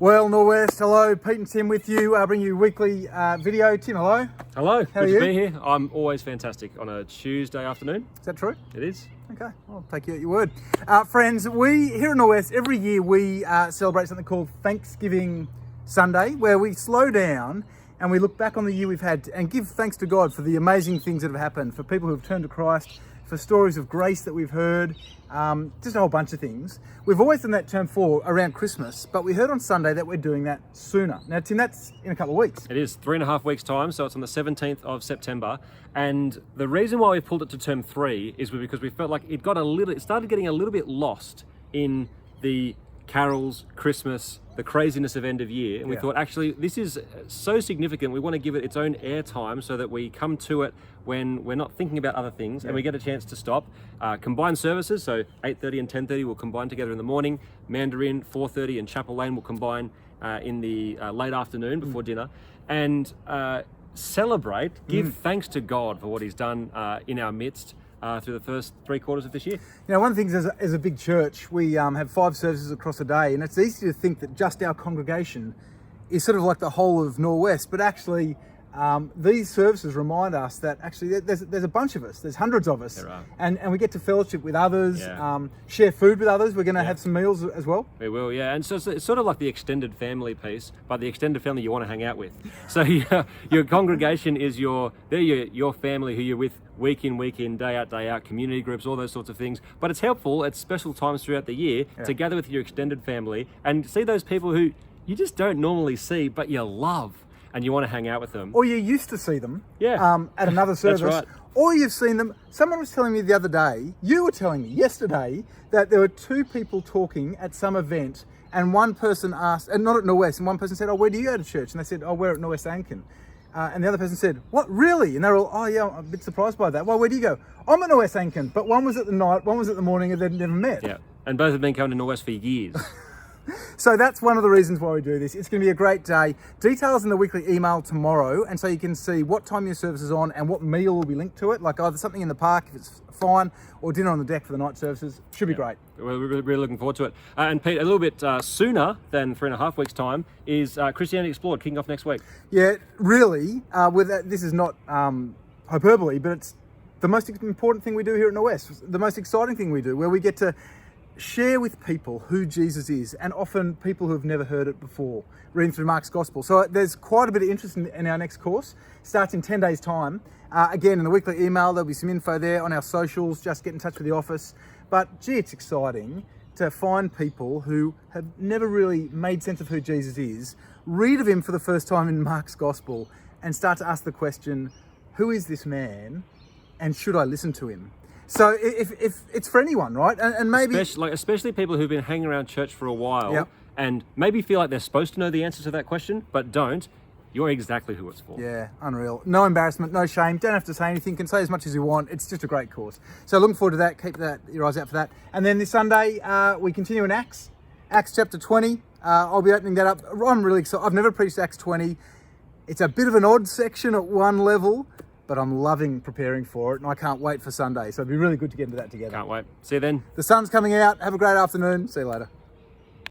Well, Norwest, hello, Pete and Tim with you, bring you weekly video. Tim, hello. Hello, How are good you? to be here. I'm always fantastic on a Tuesday afternoon. Is that true? It is. Okay, I'll take you at your word. Friends, we here in Norwest, every year we celebrate something called Thanksgiving Sunday, where we slow down and we look back on the year we've had and give thanks to God for the amazing things that have happened, for people who have turned to Christ, for stories of grace that we've heard, just a whole bunch of things. We've always done that term for around Christmas, but we heard on Sunday that we're doing that sooner. Now, Tim, that's in a couple of weeks. It is 3.5 weeks time, so it's on the 17th of September. And the reason why we pulled it to term 3 is because we felt like it started getting a little bit lost in the carols, Christmas, the craziness of end of year. And we thought, actually, this is so significant. We want to give it its own airtime so that we come to it when we're not thinking about other things and we get a chance to stop. Combined services, so 8:30 and 10:30 will combine together in the morning. Mandarin, 4:30 and Chapel Lane will combine in the late afternoon before dinner. And celebrate, give thanks to God for what He's done in our midst through the first 3 quarters of this year. You know, one of the things as a big church, we have 5 services across a day, and it's easy to think that just our congregation is sort of like the whole of Norwest, but actually these services remind us that actually there's a bunch of us, there's hundreds of us, There are. and we get to fellowship with others, Yeah. share food with others. We're going to have some meals as well. We will, yeah. And so it's sort of like the extended family piece, but the extended family you want to hang out with. So your congregation is your family who you're with week in, day out, community groups, all those sorts of things. But it's helpful at special times throughout the year to gather with your extended family and see those people who you just don't normally see, but you love and you want to hang out with them. Or you used to see them Yeah. at another service. right. Or you've seen them. Someone was telling me the other day, you were telling me yesterday, that there were 2 people talking at some event, and one person asked, and not at Norwest, and one person said, "Oh, where do you go to church?" And they said, "Oh, we're at Norwest Anglican." And the other person said, "What, really?" And they're all, "Oh yeah, I'm a bit surprised by that." "Well, where do you go?" "I'm at Norwest Anglican," but one was at the night, one was at the morning, and they'd never met. Yeah. And both have been coming to Norwest for years. So that's one of the reasons why we do this. It's going to be a great day. Details in the weekly email tomorrow, and so you can see what time your service is on and what meal will be linked to it, like either something in the park if it's fine, or dinner on the deck for the night services. Should be great. We're really looking forward to it. And Pete, a little bit sooner than 3.5 weeks' time is Christianity Explored kicking off next week. Yeah, really, this is not hyperbole, but it's the most important thing we do here at Norwest, the most exciting thing we do, where we get to share with people who Jesus is, and often people who have never heard it before, reading through Mark's Gospel. So there's quite a bit of interest in our next course. Starts in 10 days' time. Again, in the weekly email, there'll be some info there on our socials. Just get in touch with the office. But gee, it's exciting to find people who have never really made sense of who Jesus is, read of him for the first time in Mark's Gospel, and start to ask the question, who is this man, and should I listen to him? So if it's for anyone, right? And maybe... Especially people who've been hanging around church for a while Yep. and maybe feel like they're supposed to know the answer to that question, but don't. You're exactly who it's for. Yeah, unreal. No embarrassment, no shame. Don't have to say anything. Can say as much as you want. It's just a great course. So looking forward to that. Keep your eyes out for that. And then this Sunday, we continue in Acts chapter 20. I'll be opening that up. I'm really excited. I've never preached Acts 20. It's a bit of an odd section at one level, but I'm loving preparing for it, and I can't wait for Sunday. So it'd be really good to get into that together. Can't wait. See you then. The sun's coming out. Have a great afternoon. See you later.